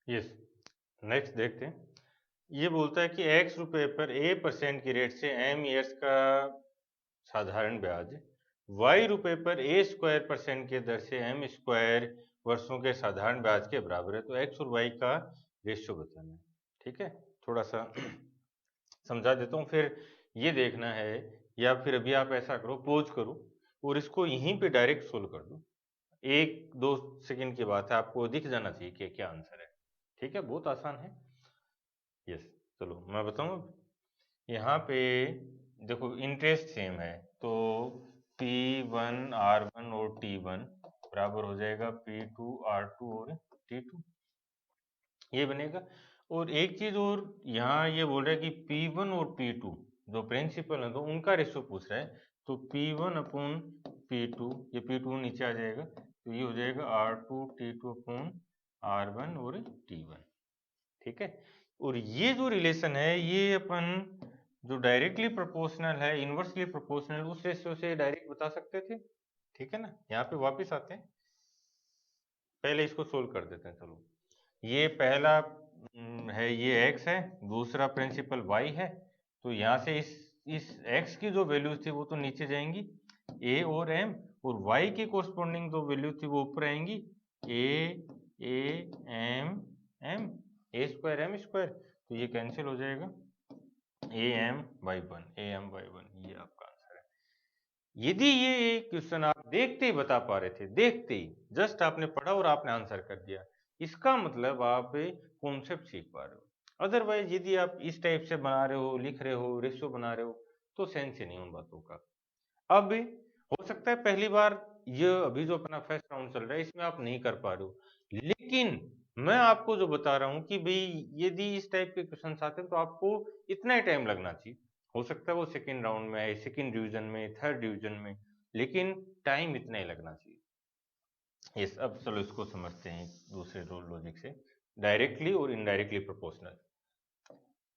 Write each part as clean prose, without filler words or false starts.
Yes, next देखते हैं। ये बोलता है कि x रुपए पर a% की रेट से m ईयर्स का साधारण ब्याज y रुपए पर a² % के दर से m स्क्वायर वर्षों के साधारण ब्याज के बराबर है। तो x और y का रेशियो बताना है। ठीक है, थोड़ा सा समझा देता हूँ, फिर ये देखना है, या फिर अभी आप ऐसा करो, पॉज करो और इसको यहीं पे डायरेक्ट सोल्व कर दो। 1-2 सेकंड की बात है, आपको दिख जाना चाहिए कि क्या आंसर है। ठीक है, बहुत आसान है। यस, चलो मैं बताऊँ अब। यहाँ पे देखो इंटरेस्ट सेम है, तो P1 R1 और T1 बराबर हो जाएगा P2 R2 और T2, ये बनेगा। और एक चीज और, यहाँ ये बोल रहा है कि P1 और P2 जो प्रिंसिपल है तो उनका रेशियो पूछ रहा है, तो P1/P2, ये P2 नीचे आ जाएगा, तो ये हो जाएगा R2T2/R1 और T1। ठीक है, और ये जो रिलेशन है ये अपन जो डायरेक्टली प्रोपोर्शनल है, इनवर्सली प्रोपोर्शनल, उस रेशियो से डायरेक्ट बता सकते थे। ठीक है ना, यहाँ पे वापस आते हैं, पहले इसको सोल्व कर देते हैं। चलो, ये पहला है, ये x है, दूसरा प्रिंसिपल y है, तो यहाँ से इस x की जो वैल्यूज थी वो तो नीचे जाएंगी, a और m, और y की कोरस्पोंडिंग जो वैल्यू थी वो ऊपर आएंगी, a m m, a²m², तो ये कैंसिल हो जाएगा, am/1, ये आपका आंसर है। यदि ये क्वेश्चन आप देखते ही बता पा रहे थे, देखते ही जस्ट आपने पढ़ा और आपने आंसर कर दिया, इसका मतलब आप कॉन्सेप्ट सीख पा रहे हो। अदरवाइज यदि आप इस टाइप से बना रहे हो, लिख रहे हो, रेशियो बना रहे हो, तो सेंस ही नहीं उन बातों का। अब हो सकता है पहली बार, ये अभी जो अपना फर्स्ट राउंड चल रहा है इसमें आप नहीं कर पा रहे हो, लेकिन मैं आपको जो बता रहा हूँ कि भाई यदि इस टाइप के क्वेश्चन आते हैं तो आपको इतना ही टाइम लगना चाहिए। हो सकता है वो सेकेंड राउंड में आए, सेकेंड डिवीजन में, थर्ड डिवीजन में, लेकिन टाइम इतना ही लगना चाहिए। यस, अब चलो इसको समझते हैं दूसरे लॉजिक से, डायरेक्टली और इनडायरेक्टली प्रोपोर्शनल।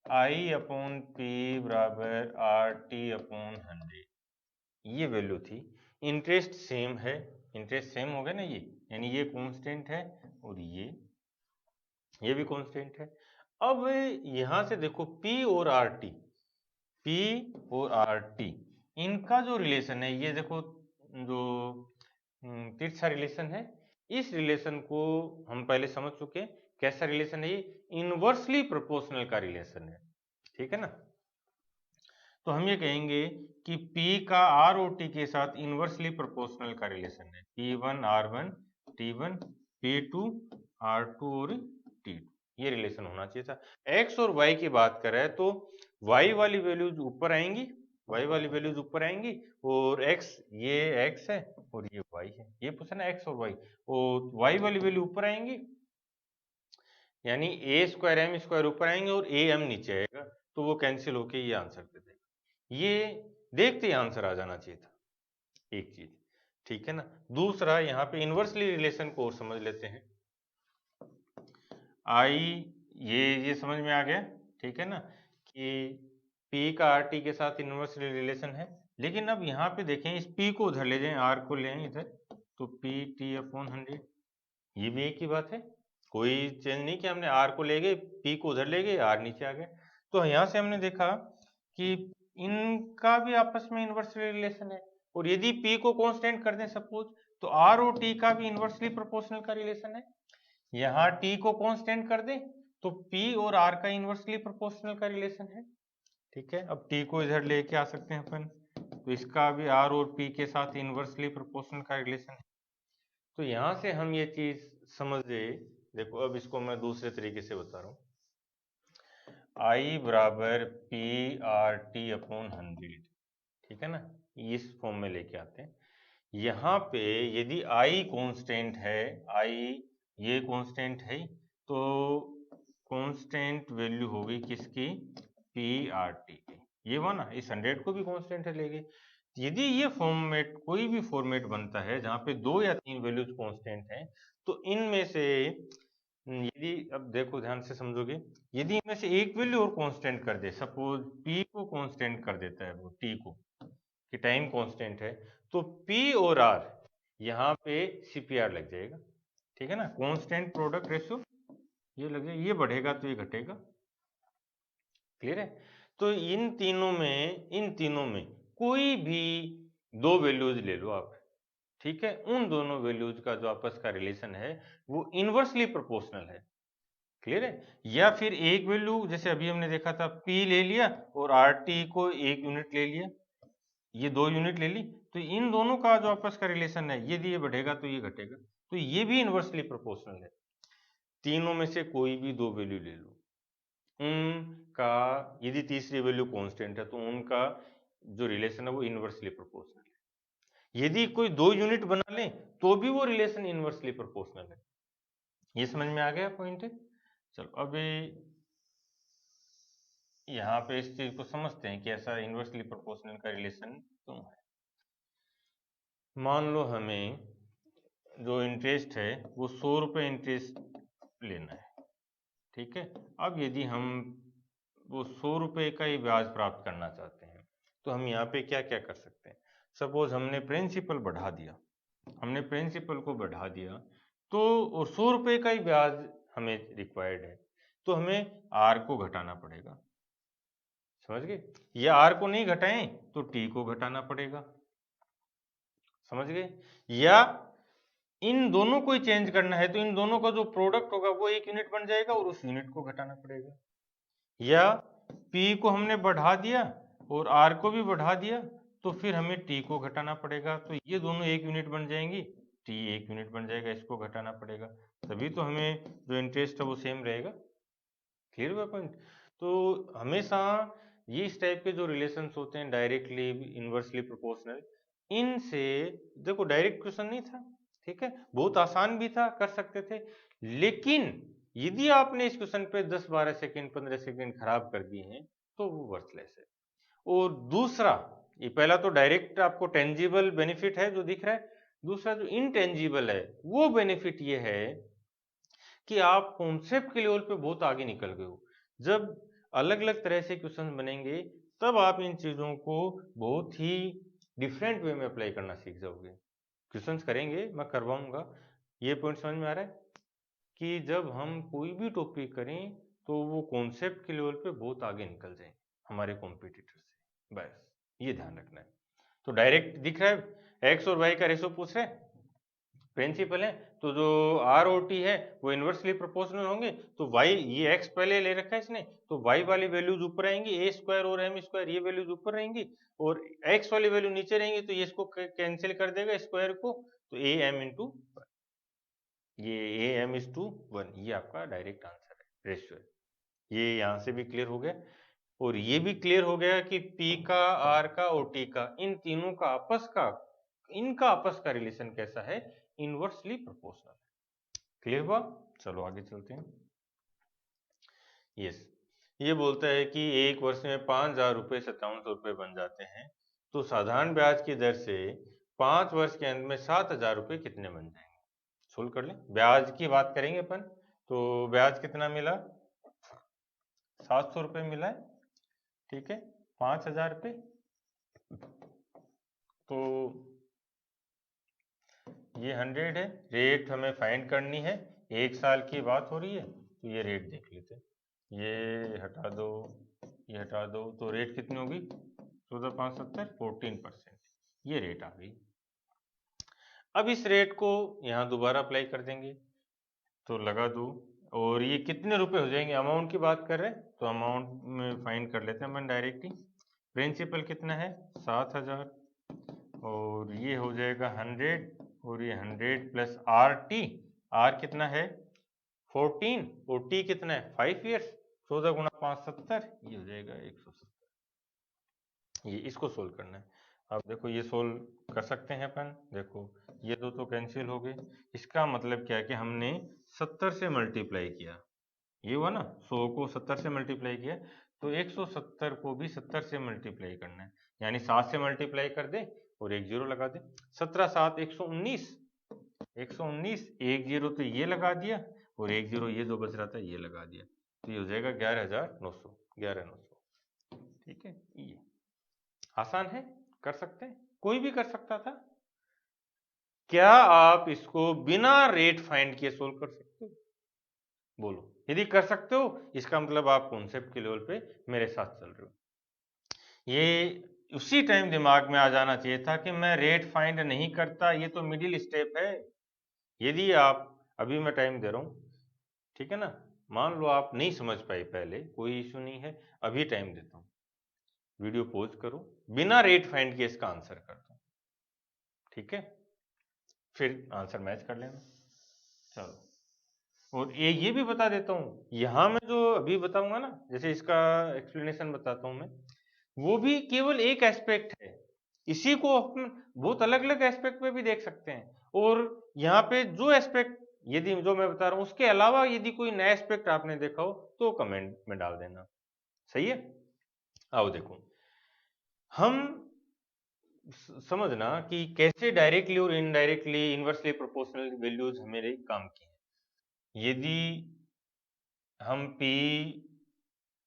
I/P बराबर RT/100, ये वैल्यू थी। इंटरेस्ट सेम है, इंटरेस्ट सेम हो गया ना, ये यानी ये कांस्टेंट है और ये भी कांस्टेंट है। अब यहां से देखो P और RT, P और RT, इनका जो रिलेशन है, ये देखो जो तिरछा रिलेशन है, इस रिलेशन को हम पहले समझ चुके हैं। कैसा रिलेशन है ये? इनवर्सली प्रोपोर्शनल का रिलेशन है। ठीक है ना, तो हम ये कहेंगे कि P का R और T के साथ इनवर्सली प्रोपोर्शनल का रिलेशन है, P1/R1 T1, P2 R2 और T2, ये रिलेशन होना चाहिए था। X और Y की बात करें तो Y वाली वैल्यूज ऊपर आएंगी, Y वाली वैल्यूज ऊपर आएंगी, और X, ये X है और ये Y है, ये पूछा ना X और Y, और Y वाली वैल्यू ऊपर आएंगी, यानी a²m² ऊपर आएंगे और am नीचे आएगा, तो वो कैंसिल होके ये आंसर दे देगा। ये देखते ही आंसर आ जाना चाहिए था, एक चीज। ठीक है ना, दूसरा यहाँ पे इनवर्सली रिलेशन को और समझ लेते हैं। ये समझ में आ गया, ठीक है ना, कि P का RT के साथ इनवर्सली रिलेशन है। लेकिन अब यहाँ पे देखें, इस P को उधर ले जाएं, R को ले आए इधर, तो PT/100, ये भी एक ही बात है, कोई चेंज नहीं कि हमने R को ले गए, P को उधर ले गए, R नीचे आ गया। तो यहाँ से हमने देखा कि इनका भी आपस में इनवर्सली रिलेशन है, और यदि P को कांस्टेंट कर दें सपोज, तो R और T का भी इनवर्सली प्रोपोर्शनल का रिलेशन है। यहाँ T को कांस्टेंट कर दें तो P और R का इनवर्सली प्रोपोर्शनल का रिलेशन है। ठीक है, अब T को इधर लेके आ सकते हैं अपन, तो इसका भी R और P के साथ इनवर्सली प्रोपोर्शनल का रिलेशन है। तो यहाँ से हम ये चीज समझ गए। देखो अब इसको मैं दूसरे तरीके से बता रहा हूँ, I बराबर PR/T/100, ठीक है ना, इस फॉर्म में लेके आते हैं। यहाँ पे यदि I कांस्टेंट है, I ये कांस्टेंट है, तो कांस्टेंट वैल्यू होगी किसकी? PR/T की। ये हुआ ना, इस 100 को भी कांस्टेंट है ले गए। यदि ये फॉर्मेट, कोई भी फॉर्मेट बनता है जहाँ पे 2 या 3 वैल्यूज कांस्टेंट हैं, तो इनमें से यदि, अब देखो ध्यान से समझोगे, यदि इनमें से एक वैल्यू और कांस्टेंट कर दे, सपोज P को कांस्टेंट कर देता है वो T को, कि टाइम कांस्टेंट है, तो P और R यहाँ पे CPR लग जाएगा। ठीक है ना, कांस्टेंट प्रोडक्ट रेशियो ये लग जाए, ये बढ़ेगा तो ये घटेगा। क्लियर है? तो इन तीनों में कोई भी दो वैल्यूज ले लो आप, ठीक है, उन दोनों वैल्यूज का जो आपस का रिलेशन है वो इनवर्सली प्रोपोर्शनल है। क्लियर है? या फिर एक वैल्यू, जैसे अभी हमने देखा था, P ले लिया और RT को 1 यूनिट ले लिया, ये 2 यूनिट ले ली, तो इन दोनों का जो आपस का रिलेशन है, यदि ये बढ़ेगा तो ये घटेगा, तो ये भी इनवर्सली प्रोपोर्शनल है। तीनों में से कोई भी दो वैल्यू ले लो, उनका यदि तीसरी वैल्यू कांस्टेंट है तो उनका जो रिलेशन है वो इनवर्सली प्रोपोर्शनल है। यदि कोई दो यूनिट बना ले तो भी वो रिलेशन इनवर्सली प्रोपोर्शनल है। ये समझ में आ गया पॉइंट? चलो अब यहाँ पे इस चीज को समझते हैं कि ऐसा इनवर्सली प्रोपोर्शनल का रिलेशन क्यों है। मान लो हमें जो इंटरेस्ट है वो 100 रुपये इंटरेस्ट लेना है, ठीक है। अब यदि हम वो 100 रुपये का ही ब्याज प्राप्त करना चाहते हैं तो हम यहाँ पे क्या क्या कर सकते हैं। सपोज हमने प्रिंसिपल बढ़ा दिया, हमने प्रिंसिपल को बढ़ा दिया, तो और 100 रुपये का ही ब्याज हमें रिक्वायर्ड है, तो हमें आर को घटाना पड़ेगा। समझ गए? या आर को नहीं घटाएं तो टी को घटाना पड़ेगा। समझ गए? या इन दोनों को ही चेंज करना है तो इन दोनों का जो प्रोडक्ट होगा वो 1 यूनिट बन जाएगा और उस यूनिट को घटाना पड़ेगा। या P को हमने बढ़ा दिया और R को भी बढ़ा दिया तो फिर हमें T को घटाना पड़ेगा, तो ये दोनों 1 यूनिट बन जाएंगी, T 1 यूनिट बन जाएगा, इसको घटाना पड़ेगा, तभी तो हमें जो इंटरेस्ट है वो सेम रहेगा। क्लियर हुआ पॉइंट? तो हमेशा ये इस टाइप के जो रिलेशंस होते हैं डायरेक्टली इनवर्सली प्रोपोर्शनल, इनसे देखो डायरेक्ट क्वेश्चन नहीं था, ठीक है, बहुत आसान भी था, कर सकते थे, लेकिन यदि आपने इस क्वेश्चन पे 10-12 सेकंड 15 सेकंड खराब कर दिए हैं तो वो वर्थलेस है। और दूसरा, ये पहला तो डायरेक्ट आपको टेंजिबल बेनिफिट है जो दिख रहा है, दूसरा जो इनटेंजिबल है वो बेनिफिट ये है कि आप कॉन्सेप्ट के लेवल पे बहुत आगे निकल गए हो। जब अलग अलग तरह से क्वेश्चन बनेंगे तब आप इन चीजों को बहुत ही डिफरेंट वे में अप्लाई करना सीख जाओगे। क्वेश्चंस करेंगे, मैं करवाऊंगा। ये पॉइंट समझ में आ रहा है कि जब हम कोई भी टॉपिक करें तो वो कॉन्सेप्ट के लेवल पे बहुत आगे निकल जाए हमारे कॉम्पिटिटर से, बस ये ध्यान रखना है। तो डायरेक्ट दिख रहा है एक्स और वाई का रेशो पूछ रहे हैं, प्रिंसिपल है, तो जो आर और टी है वो इनवर्सली प्रोपोर्शनल होंगे, तो वाई, ये एक्स पहले ले रखा है इसने, तो वाई वाली वैल्यूज ऊपर आएंगी, ए स्क्वायर और एम स्क्वायर ये वैल्यूज ऊपर रहेंगी, और एक्स वाली वैल्यू नीचे रहेंगी, तो ये इसको कैंसिल कर देगा स्क्वायर को, तो ए एम इंटू ये ए एम इज टू 1, ये आपका डायरेक्ट आंसर है, रेशियो है। ये यहाँ से भी क्लियर हो गया, और ये भी क्लियर हो गया कि P का, R का और T का, इन तीनों का आपस का, इनका आपस का रिलेशन कैसा है, इनवर्सली प्रोपोर्शनल। क्लियर हुआ? चलो आगे चलते हैं। यस, ये बोलता है कि एक वर्ष में 5,000 रुपये 5700 रुपये बन जाते हैं, तो साधारण ब्याज की दर से 5 वर्ष के अंत में 7,000 रुपये कितने बन जाएंगे। सोल्व कर लें, ब्याज की बात करेंगे अपन, तो ब्याज कितना मिला, 700 रुपये मिला है, ठीक है, 5,000 रुपये, तो ये 100 है। रेट हमें फाइंड करनी है, 1 साल की बात हो रही है, तो ये रेट देख लेते हैं, ये हटा दो, ये हटा दो, तो रेट कितनी होगी, 14,570, 14%, ये रेट आ गई। अब इस रेट को यहाँ दोबारा अप्लाई कर देंगे, तो लगा दो, और ये कितने रुपए हो जाएंगे, अमाउंट की बात कर रहे हैं तो अमाउंट में फाइंड कर लेते हैं अपन डायरेक्टली। प्रिंसिपल कितना है, 7,000, और ये हो जाएगा 100, और ये 100 प्लस आर टी, आर कितना है 14, और टी कितना है 5 ईयर्स, 14 गुणा 5 70, ये हो जाएगा 170। ये इसको सोल्व करना है। अब देखो ये सोल्व कर सकते हैं अपन, देखो ये दो तो कैंसिल हो गए, इसका मतलब क्या है कि हमने 70 से मल्टीप्लाई किया, ये हुआ ना, 100 को 70 से मल्टीप्लाई किया, तो 170 को भी 70 से मल्टीप्लाई करना है, यानी 7 से मल्टीप्लाई कर दे और एक जीरो लगा दे, 17 7 119, 119, एक जीरो तो ये लगा दिया, और एक जीरो ये जो बच रहा था ये लगा दिया, तो ये हो जाएगा 11,900, 11,900। ठीक है, ये आसान है, कर सकते हैं, कोई भी कर सकता था। क्या आप इसको बिना रेट फाइंड किए सोल्व कर सकते हो, बोलो। यदि कर सकते हो इसका मतलब आप कॉन्सेप्ट के लेवल पे मेरे साथ चल रहे हो। ये उसी टाइम दिमाग में आ जाना चाहिए था कि मैं रेट फाइंड नहीं करता, ये तो मिडिल स्टेप है। यदि आप, अभी मैं टाइम दे रहा हूँ, ठीक है ना, मान लो आप नहीं समझ पाए पहले, कोई इशू नहीं है, अभी टाइम देता हूँ, वीडियो पॉज करो, बिना रेट फाइंड के इसका आंसर कर दो, ठीक है, फिर आंसर मैच कर लेना। चलो, और ये भी बता देता हूँ, यहाँ मैं जो अभी बताऊंगा ना, जैसे इसका एक्सप्लेनेशन बताता हूँ मैं, वो भी केवल एक एस्पेक्ट है, इसी को अपन बहुत अलग अलग एस्पेक्ट में भी देख सकते हैं। और यहाँ पे जो एस्पेक्ट यदि जो मैं बता रहा हूँ उसके अलावा यदि कोई नया एस्पेक्ट आपने देखा हो तो कमेंट में डाल देना, सही है। आओ देखो, हम समझना कि कैसे डायरेक्टली और इनडायरेक्टली इनवर्सली प्रोपोर्शनल वैल्यूज हमारे काम की हैं। यदि हम पी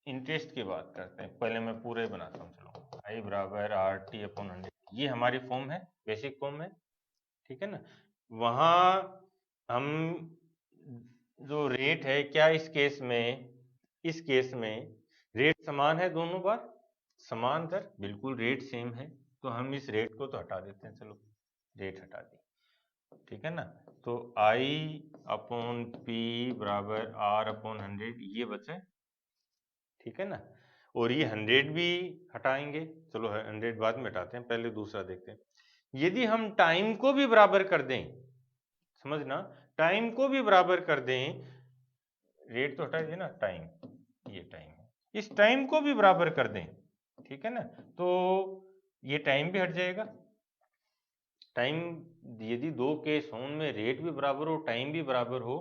इंटरेस्ट की बात करते हैं, पहले मैं पूरे बनाता हूँ, चलो, आई बराबर आर टी अपॉन 100, ये हमारी फॉर्म है, बेसिक फॉर्म है, ठीक है ना। वहां हम जो रेट है, क्या इस केस में रेट समान है दोनों बार, समान दर, बिल्कुल रेट सेम है, तो हम इस रेट को तो हटा देते हैं, चलो रेट हटा दी, ठीक है ना। तो आई अपॉन पी बराबर आर अपॉन 100 ये बचे, ठीक है ना। और ये 100 भी हटाएंगे, चलो 100 बाद में हटाते हैं, पहले दूसरा देखते हैं। यदि हम टाइम को भी बराबर कर दें, समझना, टाइम को भी बराबर कर दें, रेट तो हटा दिए ना, टाइम, ये टाइम है, इस टाइम को भी बराबर कर दें, ठीक है ना, तो ये टाइम भी हट जाएगा। टाइम, यदि दो केस हों उनमें रेट भी बराबर हो टाइम भी बराबर हो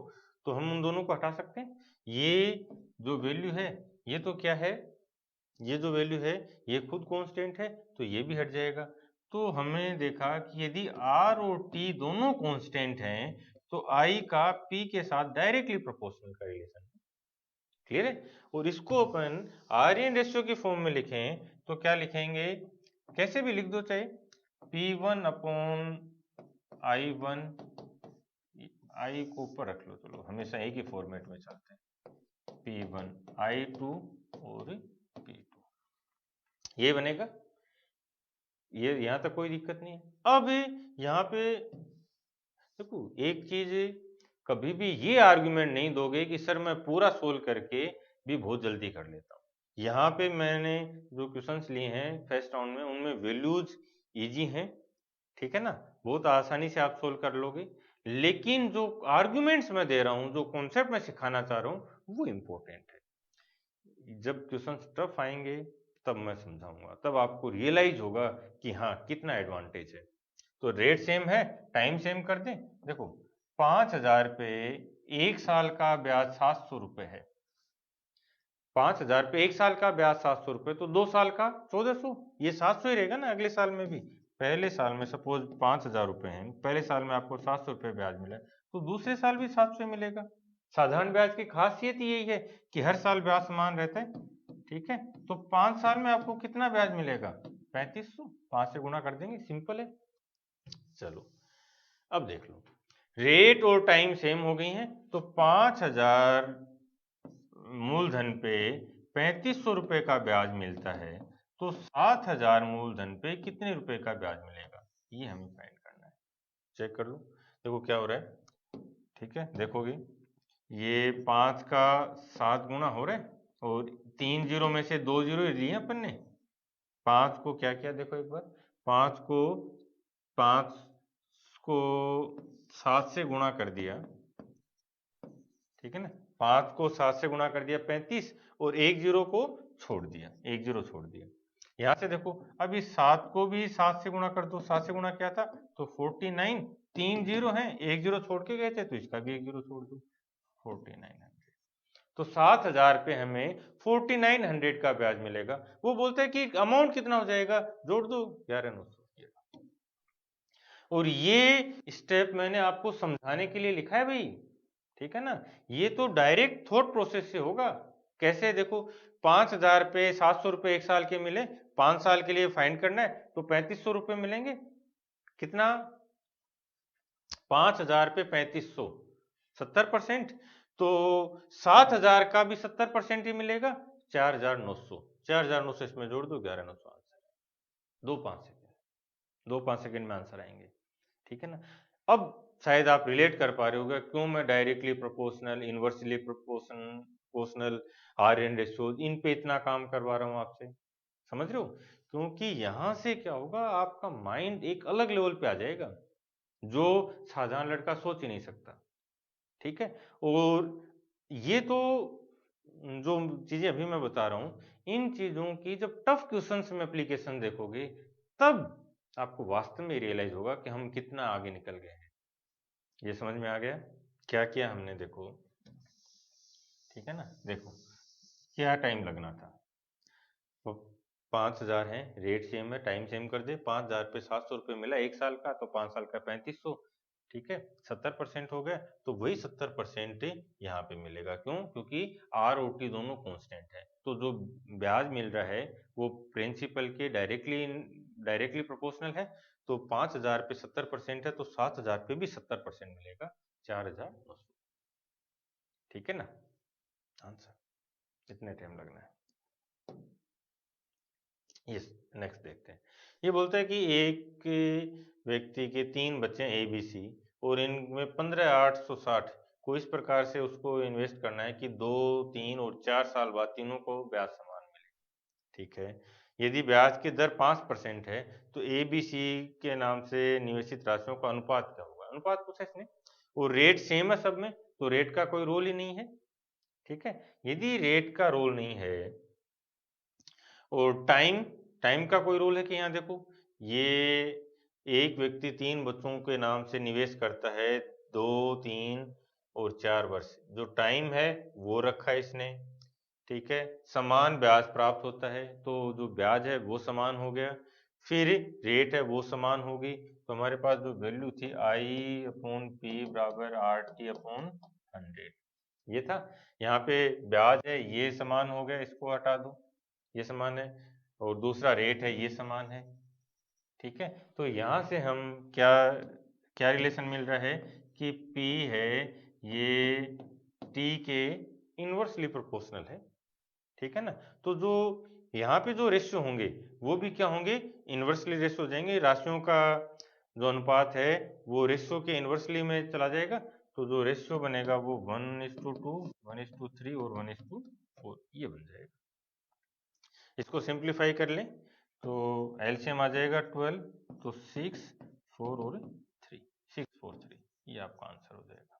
तो हम उन दोनों को हटा सकते हैं। ये जो वैल्यू है ये तो क्या है, ये जो वैल्यू है ये खुद कांस्टेंट है, तो ये भी हट जाएगा। तो हमने देखा कि यदि आर और टी दोनों कांस्टेंट हैं तो आई का पी के साथ डायरेक्टली प्रोपोर्शनल का रिलेशन है, क्लियर है। और इसको अपन आर्यन रेशियो की फॉर्म में लिखें तो क्या लिखेंगे, कैसे भी लिख दो, चाहे P1 अपॉन I1, आई को ऊपर रख लो, चलो हमेशा एक ही फॉर्मेट में चलते हैं, P1 I2 और P2, ये बनेगा, ये यहां तक कोई दिक्कत नहीं है। अब यहाँ पे देखो एक चीज, कभी भी ये आर्गुमेंट नहीं दोगे कि सर मैं पूरा सोल्व करके भी बहुत जल्दी कर लेता हूँ। यहाँ पे मैंने जो क्वेश्चंस लिए हैं फर्स्ट राउंड में उनमें वैल्यूज इजी हैं, ठीक है ना, बहुत आसानी से आप सोल्व कर लोगे, लेकिन जो आर्गुमेंट्स मैं दे रहा हूँ, जो कॉन्सेप्ट मैं सिखाना चाह रहा हूँ वो इंपॉर्टेंट है। जब क्वेश्चन टफ आएंगे तब मैं समझाऊंगा, तब आपको रियलाइज होगा कि हाँ कितना एडवांटेज है। तो रेट सेम है, टाइम सेम कर दें, देखो 5000 पे एक साल का ब्याज 700 रुपए है, 5000 पे एक साल का ब्याज 700 रुपए, तो 2 साल का 1400, ये 700 ही रहेगा ना अगले साल में भी। पहले साल में सपोज 5000 रुपए हैं, पहले साल में आपको 700 रुपए ब्याज मिला तो दूसरे साल भी 700 मिलेगा। साधारण ब्याज की खासियत यही है कि हर साल ब्याज समान रहता है, ठीक है। तो 5 साल में आपको कितना ब्याज मिलेगा, 3500, 5 से गुणा कर देंगे, सिंपल है। चलो अब देख लो, रेट और टाइम सेम हो गई हैं, तो 5000 मूलधन पे 3500 रुपए का ब्याज मिलता है, तो 7000 मूलधन पे कितने रुपए का ब्याज मिलेगा, ये हमें फाइंड करना है। चेक कर लो, देखो क्या हो रहा है, ठीक है, देखोगे ये 5 का 7 गुना हो रहा है, और 3 जीरो में से 2 जीरो लिए अपन ने, 5 को क्या किया देखो एक बार, 5 को 7 से गुणा कर दिया, ठीक है ना, 5 को 7 से गुणा कर दिया 35, और एक जीरो को छोड़ दिया, एक जीरो छोड़ दिया। यहां से देखो अब इस 7 को भी 7 से गुणा कर दो, 7 से गुणा क्या था तो 49, 3 जीरो हैं, एक जीरो छोड़ के गए थे तो इसका भी एक जीरो छोड़ दो, 4900। तो 7000 पे हमें 4900 का ब्याज मिलेगा। वो बोलते हैं कि अमाउंट कितना हो जाएगा, जोड़ दो 11900। और ये स्टेप मैंने आपको समझाने के लिए लिखा है भाई, ठीक है ना, ये तो डायरेक्ट थॉट प्रोसेस से होगा। कैसे देखो, 5000 पे 700 रुपए एक साल के मिले, 5 साल के लिए फाइंड करना है तो 3500 रुपए मिलेंगे, कितना, 5000 पे 3500, 70%, तो 7000 का भी 70% ही मिलेगा, 4900। 4900 इसमें जोड़ दो, 11900 आंसर है। 2-5 सेकेंड में आंसर आएंगे, ठीक है ना। अब शायद आप रिलेट कर पा रहे होगा क्यों मैं directly proportional, inversely proportional, R N ratio इन पे इतना काम करवा रहा हूं आपसे, समझ रहे हो। क्योंकि यहां से क्या होगा, आपका माइंड एक अलग लेवल पे आ जाएगा जो साधारण लड़का सोच ही नहीं सकता, ठीक है। और ये तो जो चीजें अभी मैं बता रहा हूं, इन चीजों की जब टफ क्वेश्चंस में एप्लीकेशन देखोगे तब आपको वास्तव में रियलाइज होगा कि हम कितना आगे निकल गए हैं। ये समझ में आ गया क्या किया हमने, देखो, ठीक है ना। देखो क्या टाइम लगना था, तो 5000 है, रेट सेम है, टाइम सेम कर दे, 5000 पे 700 रुपये मिला 1 साल का, तो 5 साल का 3500, ठीक है। 70% हो गया, तो वही 70% यहाँ पे मिलेगा। क्यों? क्योंकि आर और टी दोनों कांस्टेंट है, तो जो ब्याज मिल रहा है वो प्रिंसिपल के डायरेक्टली प्रोपोर्शनल है। तो 5000 पे 70% है, तो 7000 पे भी 70% मिलेगा, 4900, ठीक है ना आंसर। इतने टाइम लगना है। यस, नेक्स्ट देखते हैं। ये बोलता है कि एक व्यक्ति के 3 बच्चे ए बी सी और इनमें 15,860 को इस प्रकार से उसको इन्वेस्ट करना है कि 2, 3 और 4 साल बाद तीनों को ब्याज समान मिले, ठीक है। यदि ब्याज की दर 5% है तो ए बी सी के नाम से निवेशित राशियों का अनुपात क्या होगा। अनुपात पूछा इसने, और रेट सेम है सब में, तो रेट का कोई रोल ही नहीं है, ठीक है। यदि रेट का रोल नहीं है और टाइम का कोई रोल है कि यहाँ देखो, ये एक व्यक्ति 3 बच्चों के नाम से निवेश करता है 2, 3 और 4 वर्ष, जो टाइम है वो रखा है इसने, ठीक है। समान ब्याज प्राप्त होता है, तो जो ब्याज है वो समान हो गया, फिर रेट है वो समान होगी। तो हमारे पास जो वैल्यू थी आई अपॉन पी बराबर आर टी अपॉन 100, ये था। यहाँ पे ब्याज है ये समान हो गया, इसको हटा दो, ये समान है, और दूसरा रेट है ये समान है, ठीक है। तो यहाँ से हम क्या क्या रिलेशन मिल रहा है कि P है ये T के इनवर्सली प्रोपोर्शनल है, ठीक है ना। तो जो यहाँ पे जो रेशियो होंगे वो भी क्या होंगे, इनवर्सली रेशियो जाएंगे, राशियों का जो अनुपात है वो रेशियो के इनवर्सली में चला जाएगा, तो जो रेशियो बनेगा वो 1:2, 1:3 और 1:4 ये बन जाएगा। इसको सिंप्लीफाई कर लें तो एलसीएम आ जाएगा 12, तो 6, 4 और 3, 6, 4, 3, ये आपका आंसर हो जाएगा,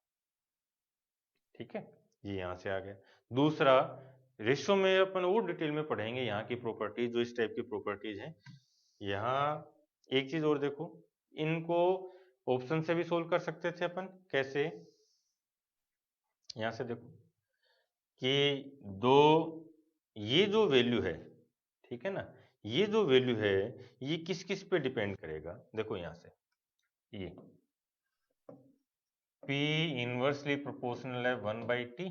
ठीक है। ये यहाँ से आ गया। दूसरा, रेशियो में अपन और डिटेल में पढ़ेंगे यहाँ की प्रॉपर्टीज, जो इस टाइप की प्रॉपर्टीज हैं। यहाँ एक चीज और देखो, इनको ऑप्शन से भी सोल्व कर सकते थे अपन, कैसे, यहाँ से देखो कि दो, ये जो वैल्यू है, ठीक है ना, ये जो वैल्यू है ये किस किस पे डिपेंड करेगा। देखो यहाँ से ये P इनवर्सली प्रोपोर्शनल है 1/T,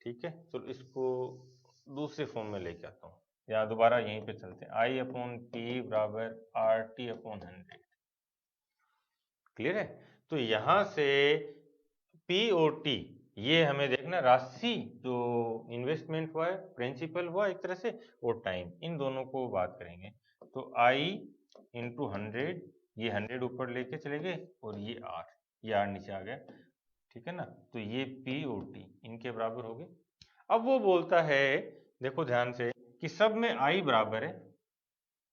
ठीक है। तो इसको दूसरे फॉर्म में लेके आता हूँ, या दोबारा यहीं पे चलते हैं, I अपॉन पी बराबर आर टी अपॉन 100, क्लियर है। तो यहाँ से P और T ये हमें देखना, राशि जो इन्वेस्टमेंट हुआ है, प्रिंसिपल हुआ एक तरह से, और टाइम, इन दोनों को बात करेंगे। तो I इंटू 100, ये 100 ऊपर लेके चले गए, और ये R नीचे आ गया, ठीक है ना। तो ये P और T इनके बराबर हो गए। अब वो बोलता है, देखो ध्यान से, कि सब में I बराबर है,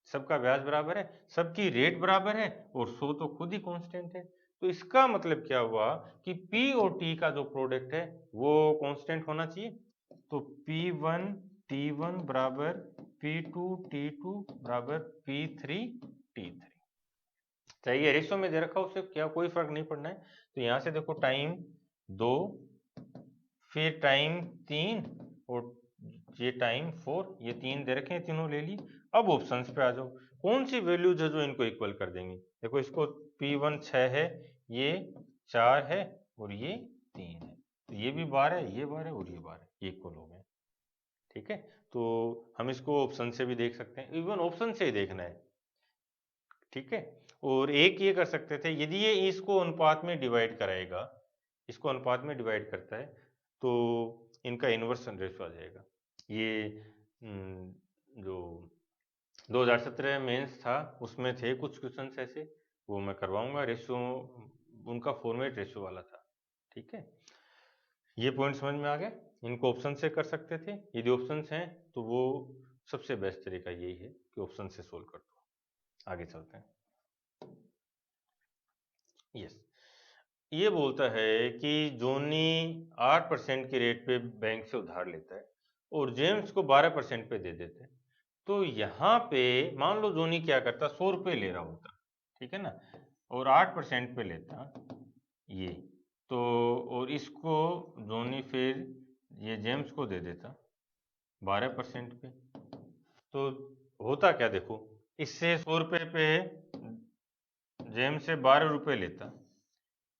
सबका ब्याज बराबर है, सबकी रेट बराबर है, और 100 तो खुद ही कांस्टेंट है। तो इसका मतलब क्या हुआ कि P और T का जो प्रोडक्ट है वो कांस्टेंट होना चाहिए। तो P1 T1 बराबर P2 T2 बराबर P3 T3, चाहिए रेशो में दे रखा उससे क्या कोई फर्क नहीं पड़ना है। तो यहाँ से देखो टाइम 2, फिर टाइम 3, और ये टाइम 4, ये 3 दे रखे हैं, तीनों ले ली। अब ऑप्शंस पे आ जाओ, कौन सी वैल्यूज है जो इनको इक्वल कर देंगी। देखो इसको P1 6 है, ये 4 है, और ये 3 है, तो ये भी 12 है, ये 12 है, और ये 12 है, इक्वल हो गए, ठीक है। तो हम इसको ऑप्शन से भी देख सकते हैं, इवन ऑप्शन से ही देखना है, ठीक है। और एक ये कर सकते थे, यदि ये इसको अनुपात में डिवाइड कराएगा, इसको अनुपात में डिवाइड करता है, तो इनका इन्वर्सन रेशो आ जाएगा। ये जो 2017 मेंस था उसमें थे कुछ क्वेश्चंस ऐसे, वो मैं करवाऊंगा। रेशो उनका फॉर्मेट रेशो वाला था, ठीक है। ये पॉइंट समझ में आ गया। इनको ऑप्शन से कर सकते थे, यदि ऑप्शन हैं तो वो सबसे बेस्ट तरीका यही है कि ऑप्शन से सोल्व कर दो। आगे चलते हैं। यस, ये बोलता है कि जोनी 8% की रेट पे बैंक से उधार लेता है और जेम्स को 12% पे दे देते हैं। तो यहाँ पे मान लो जोनी क्या करता, 100 रुपये ले रहा होता, ठीक है ना, और 8% पे लेता ये, तो और इसको जोनी फिर ये जेम्स को दे देता 12% पे। तो होता क्या देखो, इससे 100 रुपये पे जेम्स से 12 रुपये लेता,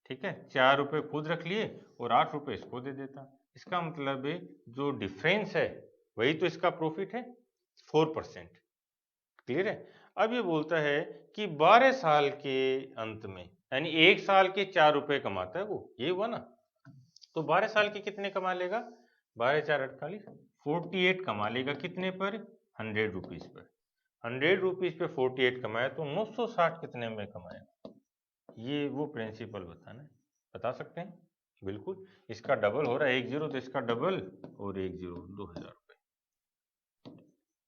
ठीक है, 4 रुपये खुद रख लिए और 8 रुपये इसको दे देता। इसका मतलब है जो डिफरेंस है वही तो इसका प्रॉफिट है, 4%। क्लियर है। अब ये बोलता है कि 12 साल के अंत में, यानी 1 साल के 4 रुपये कमाता है वो, ये हुआ ना। तो 12 साल के कितने कमा लेगा, 12 4 48, 48 कमा लेगा। कितने पर, 100 रुपीज पर। 100 रुपीज पे 48 कमाया तो 960 कितने में कमाया। ये वो प्रिंसिपल बताना है, बता सकते हैं बिल्कुल। इसका डबल हो रहा है 1 0, तो इसका डबल और 1 0, 2000 रुपये।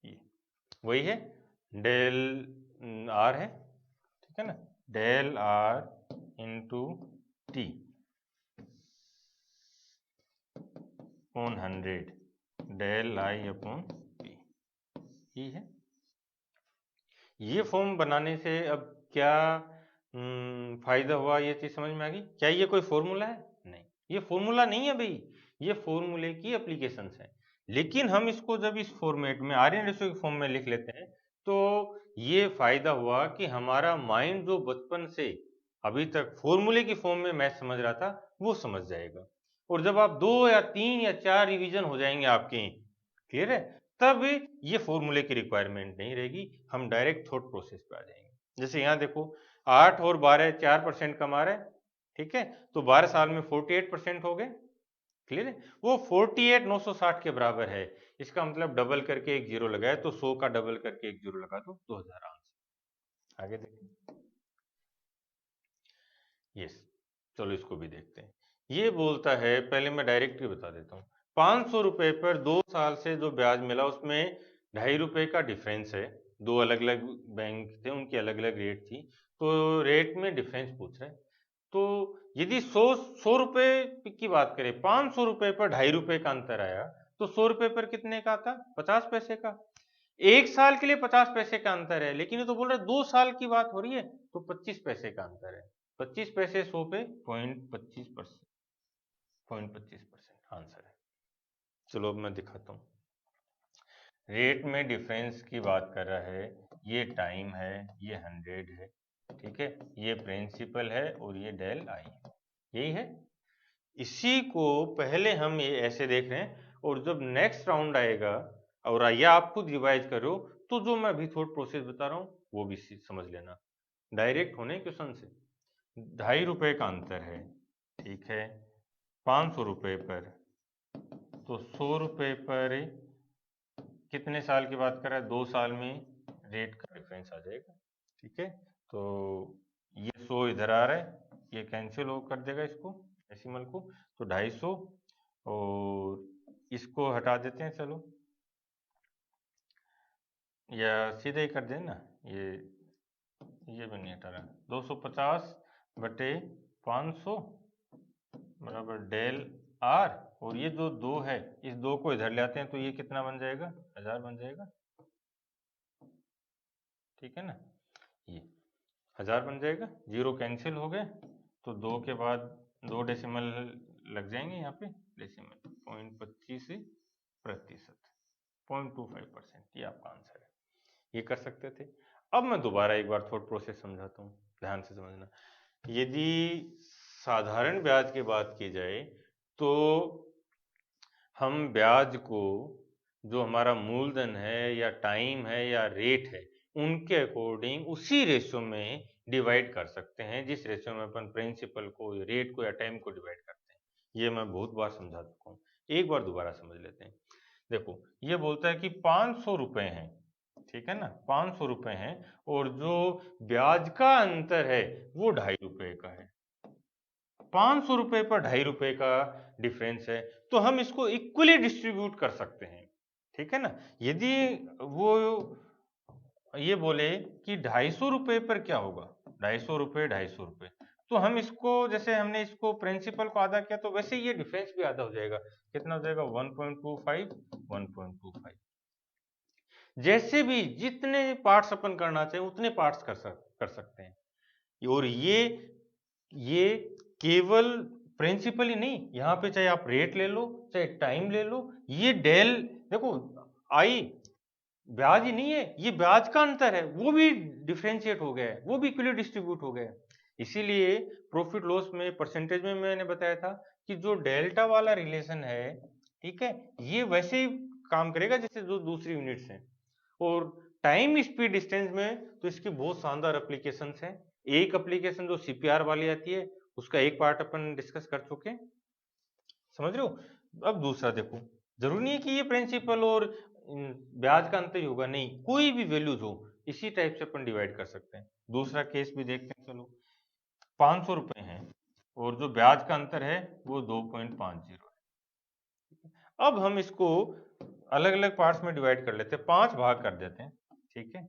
ये वही है, डेल आर है, ठीक है ना, del R into T upon 100 del I upon P, ये है। ये फॉर्म बनाने से अब क्या फायदा हुआ, ये चीज समझ में आ गई। क्या ये कोई फॉर्मूला है, नहीं, ये फॉर्मूला नहीं है भाई, ये फॉर्मूले की एप्लीकेशंस है। लेकिन हम इसको जब इस फॉर्मेट में आर्यन रेशो के फॉर्म में लिख लेते हैं तो ये फायदा हुआ कि हमारा माइंड जो बचपन से अभी तक फॉर्मूले की फॉर्म में मैथ समझ रहा था वो समझ जाएगा। और जब आप 2 या 3 या 4 रिवीजन हो जाएंगे आपके, क्लियर है, तब ये फॉर्मूले की रिक्वायरमेंट नहीं रहेगी, हम डायरेक्ट थॉट प्रोसेस पे आ जाएंगे। जैसे यहाँ देखो 8 और 12 4% कमा रहे हैं, ठीक है, तो 12 साल में 48% हो गए। क्लियर है, वो 48 960 के बराबर है। इसका मतलब डबल करके एक जीरो लगाए तो 100 का डबल करके एक जीरो लगा दो, 2000 आंसर। आगे देखिए। यस, चलो इसको भी देखते हैं। ये बोलता है, पहले मैं डायरेक्ट ही बता देता हूँ, 500 रुपए पर 2 साल से जो ब्याज मिला उसमें 2.5 रुपए का डिफरेंस है। दो अलग अलग बैंक थे, उनकी अलग अलग रेट थी, तो रेट में डिफरेंस पूछ रहे हैं। तो यदि 100 रुपए की बात करें, 500 रुपए पर 2.5 रुपए का अंतर आया, तो 100 रुपए पर कितने का आता, 50 पैसे का। 1 साल के लिए 50 पैसे का अंतर है, लेकिन ये तो बोल रहा है 2 साल की बात हो रही है, तो 25 पैसे का अंतर है। 25 पैसे 100 पे 0.25%, 0.25% आंसर है। चलो अब मैं दिखाता हूँ। रेट में डिफरेंस की बात कर रहा है, ये टाइम है, ये 100 है, ठीक है, ये प्रिंसिपल है और ये डेल आई है, यही है। इसी को पहले हम ये ऐसे देख रहे हैं, और जब नेक्स्ट राउंड आएगा और या आप खुद रिवाइज करो तो जो मैं अभी थोड़ा प्रोसेस बता रहा हूँ वो भी समझ लेना। डायरेक्ट होने क्वेश्चन से 2.5 रुपए का अंतर है, ठीक है, 500 रुपए पर, तो 100 रुपए पर कितने साल की बात कर रहा है, 2 साल में रेट का डिफरेंस आ जाएगा, ठीक है। तो ये 100 इधर आ रहा है, ये कैंसिल हो कर देगा इसको, डेसिमल को, तो 250, और इसको हटा देते हैं, चलो, या सीधे ही कर दें ना, ये भी नहीं हटा रहा। 250 बटे 500 बराबर डेल आर, और ये जो 2 है इस 2 को इधर ले आते हैं तो ये कितना बन जाएगा, 1000 बन जाएगा, ठीक है ना, ये 1000 बन जाएगा। जीरो कैंसिल हो गए, तो 2 के बाद 2 डेसिमल लग जाएंगे यहाँ पे, डेसिमल 0.25%, 0.25%, ये आपका आंसर है। ये कर सकते थे। अब मैं दोबारा एक बार थॉट प्रोसेस समझाता हूँ, ध्यान से समझना। यदि साधारण ब्याज की बात की जाए तो हम ब्याज को जो हमारा मूलधन है या टाइम है या रेट है उनके अकॉर्डिंग उसी रेशो में डिवाइड कर सकते हैं, जिस रेशो में अपन प्रिंसिपल को, रेट को या टाइम को डिवाइड करते हैं। ये मैं बहुत बार समझा चुका हूँ, एक बार दोबारा समझ लेते हैं। देखो ये बोलता है कि 500 रुपए हैं, ठीक है ना, 500 रुपए हैं और जो ब्याज का अंतर है वो 2.5 रुपए का है। 500 रुपए पर 2.5 रुपए का डिफरेंस है, तो हम इसको इक्वली डिस्ट्रीब्यूट कर सकते हैं, ठीक है ना। यदि वो ये बोले कि 250 रुपए पर क्या होगा, 250 रुपए 250 रुपए, तो हम इसको जैसे हमने इसको प्रिंसिपल को आधा किया तो वैसे ये डिफरेंस भी आधा हो जाएगा। कितना हो जाएगा, 1.25 1.25। जैसे भी जितने पार्ट्स अपन करना चाहे उतने पार्ट्स कर सकते हैं। और ये केवल प्रिंसिपल ही नहीं, यहाँ पे चाहे आप रेट ले लो चाहे टाइम ले लो, ये डेल देखो आई ब्याज ही नहीं है, ये ब्याज का अंतर है, वो भी डिफरेंशिएट हो गया है, वो भी इक्वली डिस्ट्रीब्यूट हो गया है। इसीलिए प्रॉफिट लॉस में परसेंटेज में मैंने बताया था कि जो डेल्टा वाला रिलेशन है, ठीक है, ये वैसे ही काम करेगा जैसे जो दूसरी यूनिट्स हैं। और टाइम स्पीड डिस्टेंस में तो इसकी बहुत शानदार एप्लीकेशंस हैं। एक एप्लीकेशन जो सीपीआर वाली आती है उसका एक पार्ट अपन डिस्कस कर चुके हैं, समझ रहे हो। अब दूसरा देखो, जरूरी नहीं है कि ये प्रिंसिपल और ब्याज का अंतर ही होगा, नहीं, कोई भी वैल्यूज हो इसी टाइप से अपन डिवाइड कर सकते हैं। दूसरा केस भी देखते हैं, चलो 500 रुपए हैं और जो ब्याज का अंतर है वो 2.50 है। अब हम इसको अलग अलग पार्ट्स में डिवाइड कर लेते हैं, 5 भाग कर देते हैं, ठीक है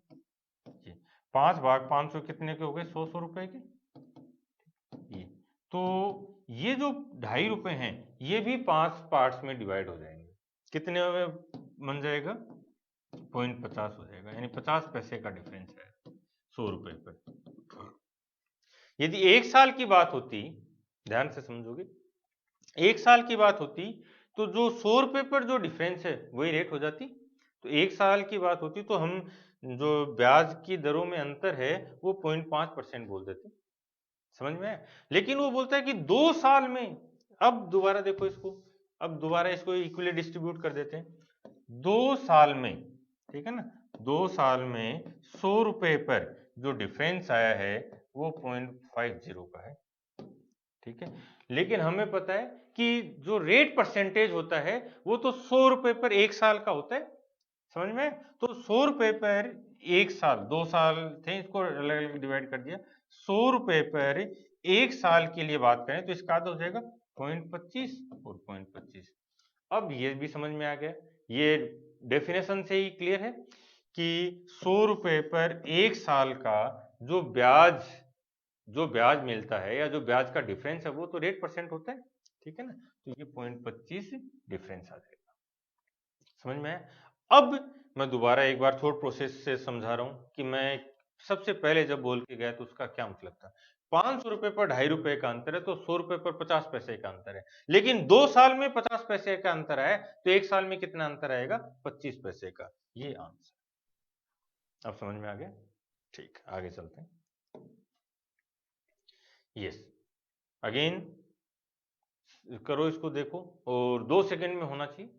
जी। 5 भाग 500 कितने के हो गए, 100 रुपए के। ये तो ये जो 2.5 रुपए हैं ये भी 5 पार्ट्स में डिवाइड हो जाएंगे, कितने में बन जाएगा, 0.50 हो जाएगा, यानी 50 पैसे का डिफरेंस है 100 रुपए पर। यदि 1 साल की बात होती, ध्यान से समझोगे, 1 साल की बात होती तो जो 100 रुपए पर जो डिफरेंस है वही रेट हो जाती। तो 1 साल की बात होती तो हम जो ब्याज की दरों में अंतर है वो 0.5% बोल देते, समझ में आया। लेकिन वो बोलता है कि 2 साल में, अब दोबारा देखो इसको, अब दोबारा इसको इक्वली डिस्ट्रीब्यूट कर देते हैं। 2 साल में, ठीक है ना, 2 साल में 100 रुपए पर जो डिफरेंस आया है वो 0.50 का है, ठीक है। लेकिन हमें पता है कि जो रेट परसेंटेज होता है वो तो 100 रुपए पर 1 साल का होता है, समझ में। तो 100 रुपए पर 1 साल, 2 साल थे, इसको अलग अलग डिवाइड कर दिया। 100 रुपए पर 1 साल के लिए बात करें तो इसका आधा हो जाएगा 0.25 और 0.25। अब ये भी समझ में आ गया, ये डेफिनेशन से ही क्लियर है कि 100 रुपए पर 1 साल का जो ब्याज मिलता है या जो ब्याज का डिफरेंस है वो तो रेट परसेंट होता है, ठीक है ना। तो ये 0.25 डिफरेंस आ जाएगा, समझ में आया। अब मैं दोबारा एक बार थोड़ा प्रोसेस से समझा रहा हूं कि मैं सबसे पहले जब बोल के गया तो उसका क्या मतलब था। 500 रुपए पर 2.5 रुपए का अंतर है तो 100 रुपए पर 50 पैसे का अंतर है, लेकिन 2 साल में 50 पैसे का अंतर है तो 1 साल में कितना अंतर आएगा, 25 पैसे का। ये आंसर अब समझ में आ गया, ठीक, आगे चलते हैं। यस, अगेन करो इसको, देखो, और 2 सेकंड में होना चाहिए।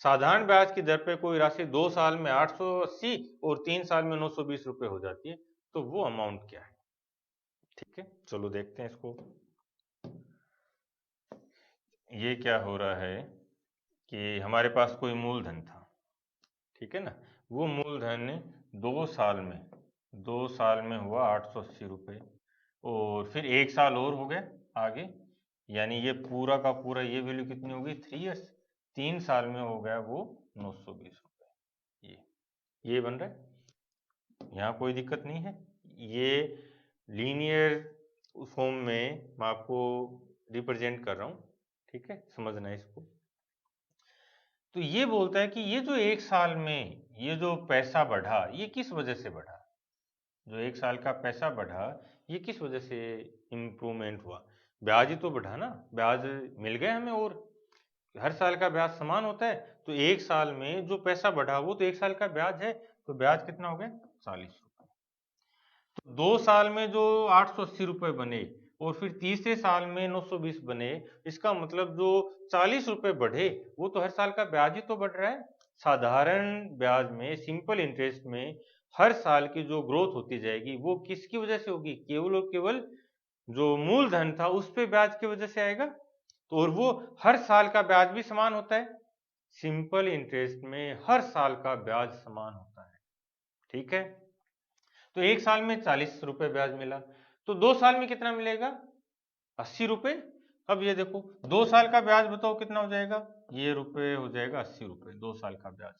साधारण ब्याज की दर पे कोई राशि 2 साल में 880 और 3 साल में 920 रुपए हो जाती है, तो वो अमाउंट क्या है, ठीक है। चलो देखते हैं इसको। ये क्या हो रहा है कि हमारे पास कोई मूलधन था, ठीक है ना, वो मूलधन 2 साल में हुआ 880 रुपए, और फिर 1 साल और हो गया आगे, यानी ये पूरा का पूरा ये वैल्यू कितनी होगी, 3 ईयर्स, 3 साल में हो गया वो 920 रुपए। ये बन रहा है, यहाँ कोई दिक्कत नहीं है। ये लीनियर फॉर्म में मैं आपको रिप्रेजेंट कर रहा हूँ, ठीक है, समझना है इसको। तो ये बोलता है कि ये जो 1 साल में ये जो पैसा बढ़ा ये किस वजह से बढ़ा, जो 1 साल का पैसा बढ़ा ये किस वजह से इम्प्रूवमेंट हुआ, ब्याज ही तो बढ़ा ना, ब्याज मिल गए हमें, और हर साल का ब्याज समान होता है, तो 1 साल में जो पैसा बढ़ा वो तो 1 साल का ब्याज है, तो ब्याज कितना हो गया, 40 रुपए। तो 2 साल में जो 880 रुपए बने और फिर तीसरे साल में 920 बने, इसका मतलब जो 40 रुपए बढ़े वो तो हर साल का ब्याज ही तो बढ़ रहा है। साधारण ब्याज में, सिंपल इंटरेस्ट में हर साल की जो ग्रोथ होती जाएगी वो किसकी वजह से होगी, केवल और केवल जो मूलधन था उस पे ब्याज की वजह से आएगा। तो और वो हर साल का ब्याज भी समान होता है। सिंपल इंटरेस्ट में हर साल का ब्याज समान होता है, ठीक है। तो एक साल में 40 रुपए ब्याज मिला, तो 2 साल में कितना मिलेगा? 80 रुपए। अब ये देखो 2 साल का ब्याज बताओ कितना हो जाएगा? ये रुपए हो जाएगा 80 रुपए 2 साल का ब्याज।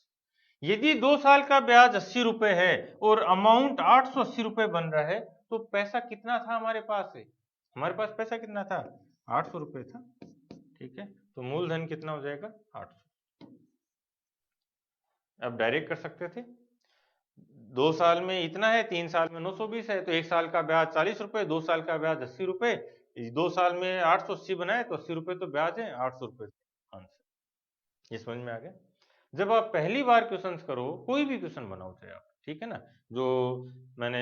यदि 2 साल का ब्याज 80 रुपए है और अमाउंट 880 रुपए बन रहा है, तो पैसा कितना था हमारे पास है? हमारे पास पैसा कितना था? 800 रुपए था, ठीक है। तो मूलधन कितना हो जाएगा? 800। अब डायरेक्ट कर सकते थे, 2 साल में इतना है, 3 साल में 920 है, तो 1 साल का ब्याज 40 रुपए, 2 साल का ब्याज 80 रुपए, 2 साल में 880 बनाए तो 80 रुपए तो ब्याज है, 800 रुपए आंसर। ये समझ में आ गया? जब आप पहली बार क्वेश्चंस करो, कोई भी क्वेश्चन बनाओ चाहे आप, ठीक है ना, जो मैंने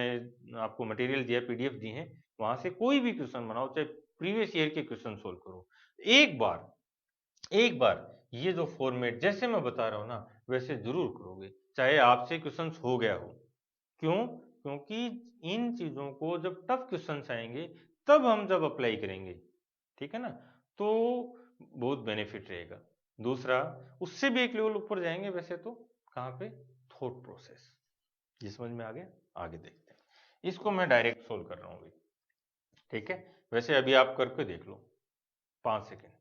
आपको मटेरियल दिया, पीडीएफ दी है, वहां से कोई भी क्वेश्चन बनाओ, चाहे प्रीवियस ईयर के क्वेश्चन सोल्व करो, एक बार ये जो फॉर्मेट जैसे मैं बता रहा हूं ना, वैसे जरूर करोगे, चाहे आपसे क्वेश्चन हो गया हो। क्यों? क्योंकि इन चीजों को जब टफ क्वेश्चन आएंगे तब हम जब अप्लाई करेंगे, ठीक है ना, तो बहुत बेनिफिट रहेगा। दूसरा, उससे भी एक लेवल ऊपर जाएंगे वैसे तो, कहाँ पे? Thought process. ये समझ में आ गया? आगे देखते हैं, इसको मैं डायरेक्ट सोल्व कर रहा हूँ, ठीक है। वैसे अभी आप करके देख लो, 5 सेकेंड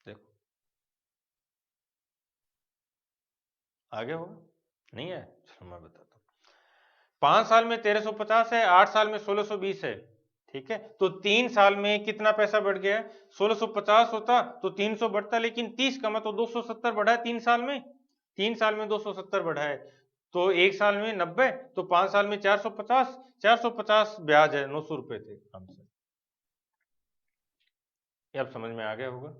देखो, आ गया होगा? नहीं है? चलो मैं बताता हूँ। 5 साल में 1350 है, 8 साल में 1620 है, ठीक है। तो 3 साल में कितना पैसा बढ़ गया है? 1650 होता तो 300 बढ़ता, लेकिन 30 कमा तो 270 बढ़ा है 3 साल में, 3 साल में 270 बढ़ा है, तो 1 साल में 90, तो 5 साल में 450, 450 ब्याज है, 900 रुपए थे आंसर। ये अब समझ में आ गया होगा?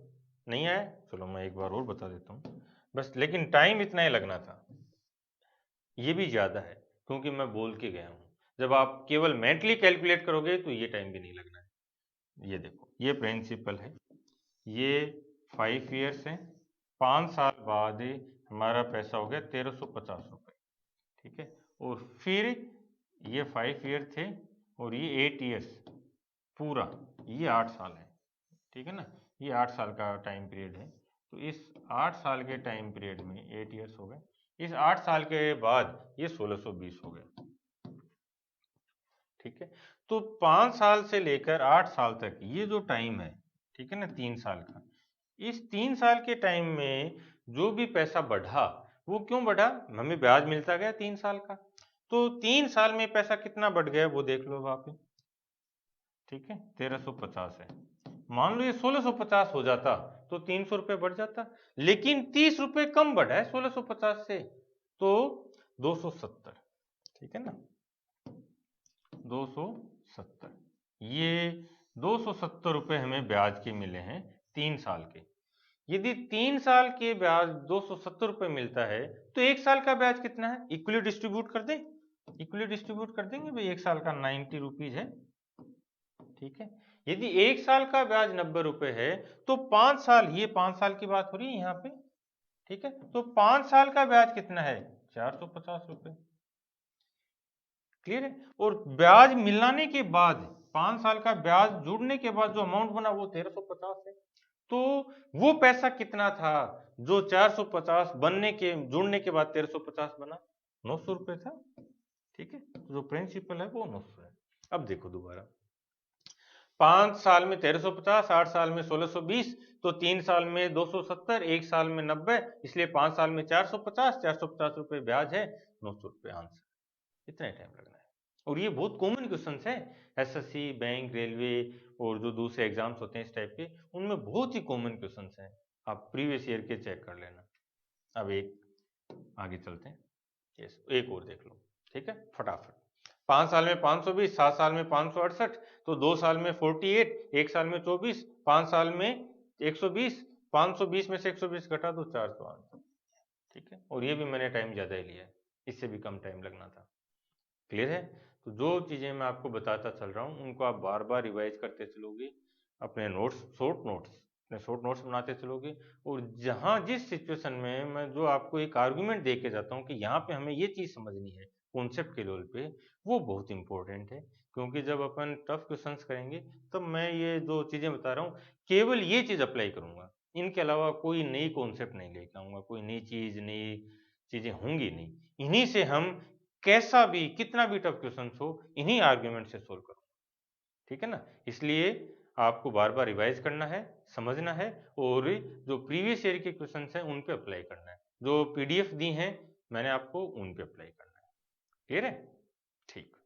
नहीं आया? चलो मैं एक बार और बता देता हूँ बस, लेकिन टाइम इतना ही लगना था, ये भी ज्यादा है क्योंकि मैं बोल के गया हूँ। जब आप केवल मेंटली कैलकुलेट करोगे तो ये टाइम भी नहीं लगना है। ये देखो, ये प्रिंसिपल है, ये 5 ईयर्स है, 5 साल बाद हमारा पैसा हो गया 1350 रुपए, ठीक है। और फिर ये 5 ईयर थे और ये 8 ईयर्स पूरा, ये 8 साल है, ठीक है ना, ये 8 साल का टाइम पीरियड है। तो इस 8 साल के टाइम पीरियड में 8 ईयर्स हो गए, इस 8 साल के बाद ये 1620 हो गया, ठीक है। तो 5 साल से लेकर 8 साल तक ये जो टाइम है, ठीक है ना, 3 साल का, इस 3 साल के टाइम में जो भी पैसा बढ़ा, वो क्यों बढ़ा? हमें ब्याज मिलता गया 3 साल का, तो 3 साल में पैसा कितना बढ़ गया वो देख लो वहां पे, ठीक है। 1350 है, मान लो ये 1650 हो जाता तो 300 रुपए बढ़ जाता, लेकिन 30 रुपए कम बढ़ा है 1650 से, तो 270, ठीक है ना, 270, ये 270 रुपए हमें ब्याज के मिले हैं 3 साल के। यदि 3 साल के ब्याज 270 रुपए मिलता है, तो 1 साल का ब्याज कितना है? इक्वली डिस्ट्रीब्यूट कर दें, इक्वली डिस्ट्रीब्यूट कर देंगे भाई, 1 साल का 90 रुपीज है, ठीक है। यदि 1 साल का ब्याज 90 रुपए है, तो 5 साल, ये 5 साल की बात हो रही है यहाँ पे, ठीक है, तो 5 साल का ब्याज कितना है? 450 रुपए, क्लियर है। और ब्याज मिलाने के बाद, 5 साल का ब्याज जुड़ने के बाद जो अमाउंट बना वो 1350 है, तो वो पैसा कितना था जो 450 बनने के, जुड़ने के बाद 1350 बना? 900 रुपए था, ठीक है। तो जो प्रिंसिपल है वो 900 है। अब देखो दोबारा, 5 साल में 1350, 8 साल में 1620, तो 3 साल में 270, 1 साल में 90, इसलिए 5 साल में 450, 450 रुपए ब्याज है, 900 रुपए आंसर। इतना ही टाइम लगना है, और ये बहुत कॉमन क्वेश्चन है, एसएससी, बैंक, रेलवे और जो दूसरे एग्जाम्स होते हैं इस टाइप के, उनमें बहुत ही कॉमन क्वेश्चन हैं, आप प्रीवियस ईयर के चेक कर लेना। अब एक आगे चलते हैं, यस, एक और देख लो, ठीक है, फटाफट। 5 साल में 520, 7 साल में 568, तो 2 साल में 48, 1 साल में 24, 5 साल में 120, 520 में से 120 घटा दो, 400 आंसर, ठीक है। और ये भी मैंने टाइम ज़्यादा ही लिया है, इससे भी कम टाइम लगना था, क्लियर है। तो जो चीज़ें मैं आपको बताता चल रहा हूँ उनको आप बार बार रिवाइज करते चलोगे, अपने नोट्स, शॉर्ट नोट्स बनाते चलोगे, और जहाँ जिस सिचुएशन में मैं जो आपको एक आर्गुमेंट दे के जाता हूँ कि यहाँ पे हमें ये चीज़ समझनी है कॉन्सेप्ट के लेवल पे, वो बहुत इंपॉर्टेंट है, क्योंकि जब अपन टफ क्वेश्चंस करेंगे तब मैं ये जो चीज़ें बता रहा हूँ केवल ये चीज़ अप्लाई करूँगा, इनके अलावा कोई नई कॉन्सेप्ट नहीं लेके आऊँगा, कोई नई चीज़ें होंगी नहीं। इन्हीं से हम कैसा भी कितना भी टफ क्वेश्चंस हो इन्हीं आर्ग्यूमेंट से सोल्व करूँगा, ठीक है ना? इसलिए आपको बार-बार रिवाइज करना है, समझना है और जो प्रीवियस ईयर के क्वेश्चंस हैं उन पे अप्लाई करना है। जो पीडीएफ दी हैं मैंने आपको उन पे अप्लाई करना है। क्लियर है? ठीक।